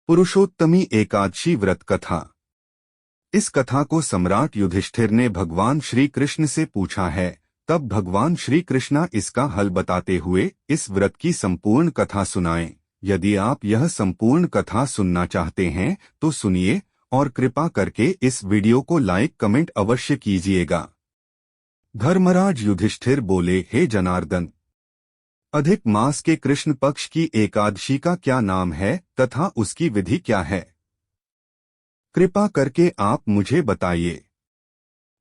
पुरुषोत्तमी एकादशी व्रत कथा। इस कथा को सम्राट युधिष्ठिर ने भगवान श्री कृष्ण से पूछा है। तब भगवान श्री कृष्ण इसका हल बताते हुए इस व्रत की संपूर्ण कथा सुनाएं। यदि आप यह संपूर्ण कथा सुनना चाहते हैं तो सुनिए और कृपा करके इस वीडियो को लाइक कमेंट अवश्य कीजिएगा। धर्मराज युधिष्ठिर बोले, हे जनार्दन, अधिक मास के कृष्ण पक्ष की एकादशी का क्या नाम है तथा उसकी विधि क्या है? कृपा करके आप मुझे बताइए।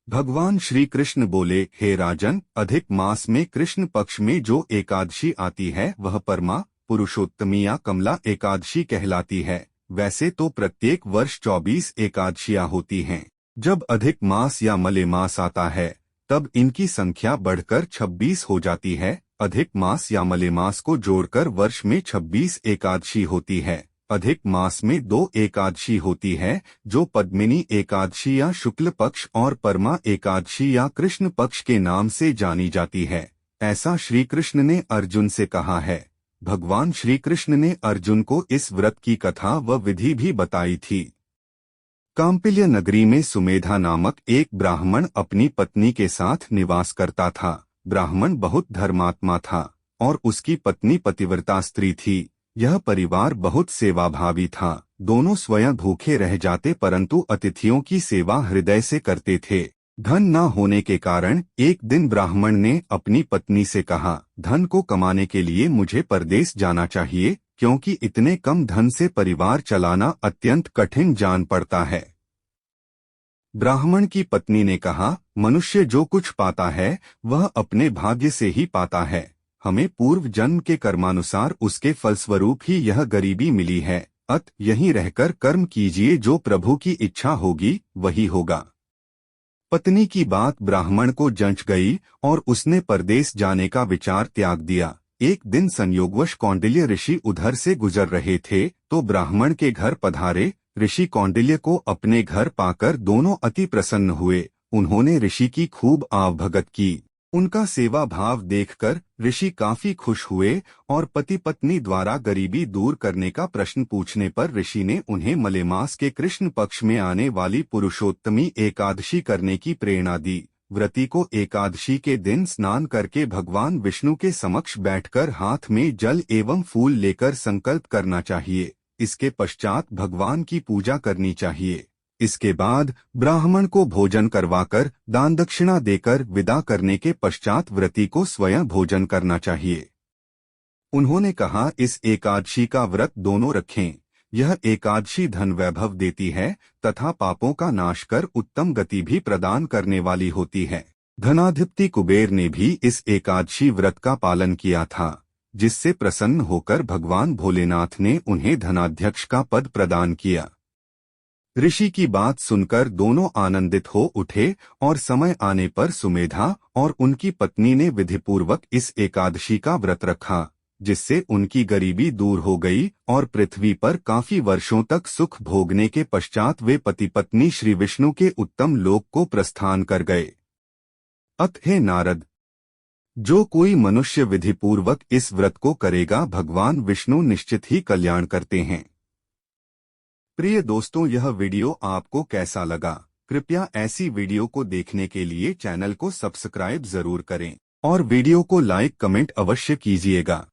भगवान श्री कृष्ण बोले, हे राजन, अधिक मास में कृष्ण पक्ष में जो एकादशी आती है वह परमा, पुरुषोत्तमी या कमला एकादशी कहलाती है। वैसे तो प्रत्येक वर्ष 24 एकादशियां होती हैं। जब अधिक मास या मले मास आता है तब इनकी संख्या बढ़कर 26 हो जाती है। अधिक मास या मले मास को जोड़कर वर्ष में 26 एकादशी होती है। अधिक मास में 2 एकादशी होती है, जो पद्मिनी एकादशी या शुक्ल पक्ष और परमा एकादशी या कृष्ण पक्ष के नाम से जानी जाती है। ऐसा श्री कृष्ण ने अर्जुन से कहा है। भगवान श्री कृष्ण ने अर्जुन को इस व्रत की कथा व विधि भी बताई थी। काम्पिल्य नगरी में सुमेधा नामक एक ब्राह्मण अपनी पत्नी के साथ निवास करता था। ब्राह्मण बहुत धर्मात्मा था और उसकी पत्नी पतिव्रता स्त्री थी। यह परिवार बहुत सेवाभावी था। दोनों स्वयं भूखे रह जाते परंतु अतिथियों की सेवा हृदय से करते थे। धन न होने के कारण एक दिन ब्राह्मण ने अपनी पत्नी से कहा, धन को कमाने के लिए मुझे परदेश जाना चाहिए, क्योंकि इतने कम धन से परिवार चलाना अत्यंत कठिन जान पड़ता है। ब्राह्मण की पत्नी ने कहा, मनुष्य जो कुछ पाता है वह अपने भाग्य से ही पाता है। हमें पूर्व जन्म के कर्मानुसार उसके फलस्वरूप ही यह गरीबी मिली है। अत यहीं रहकर कर्म कीजिए, जो प्रभु की इच्छा होगी वही होगा। पत्नी की बात ब्राह्मण को जंच गई और उसने परदेश जाने का विचार त्याग दिया। एक दिन संयोगवश कौंडिल्य ऋषि उधर से गुजर रहे थे तो ब्राह्मण के घर पधारे। ऋषि कौंडिल्य को अपने घर पाकर दोनों अति प्रसन्न हुए। उन्होंने ऋषि की खूब आवभगत की। उनका सेवा भाव देखकर ऋषि काफी खुश हुए और पति पत्नी द्वारा गरीबी दूर करने का प्रश्न पूछने पर ऋषि ने उन्हें मलेमास के कृष्ण पक्ष में आने वाली पुरुषोत्तमी एकादशी करने की प्रेरणा दी। व्रती को एकादशी के दिन स्नान करके भगवान विष्णु के समक्ष बैठकर हाथ में जल एवं फूल लेकर संकल्प करना चाहिए। इसके पश्चात भगवान की पूजा करनी चाहिए। इसके बाद ब्राह्मण को भोजन करवाकर दान दक्षिणा देकर विदा करने के पश्चात व्रती को स्वयं भोजन करना चाहिए। उन्होंने कहा, इस एकादशी का व्रत दोनों रखें। यह एकादशी धन वैभव देती है तथा पापों का नाश कर उत्तम गति भी प्रदान करने वाली होती है। धनाधिपति कुबेर ने भी इस एकादशी व्रत का पालन किया था, जिससे प्रसन्न होकर भगवान भोलेनाथ ने उन्हें धनाध्यक्ष का पद प्रदान किया। ऋषि की बात सुनकर दोनों आनंदित हो उठे और समय आने पर सुमेधा और उनकी पत्नी ने विधिपूर्वक इस एकादशी का व्रत रखा, जिससे उनकी गरीबी दूर हो गई और पृथ्वी पर काफी वर्षों तक सुख भोगने के पश्चात वे पति पत्नी श्री विष्णु के उत्तम लोक को प्रस्थान कर गए। अत हे नारद, जो कोई मनुष्य विधिपूर्वक इस व्रत को करेगा भगवान विष्णु निश्चित ही कल्याण करते हैं। प्रिय दोस्तों, यह वीडियो आपको कैसा लगा? कृपया ऐसी वीडियो को देखने के लिए चैनल को सब्सक्राइब जरूर करें और वीडियो को लाइक कमेंट अवश्य कीजिएगा।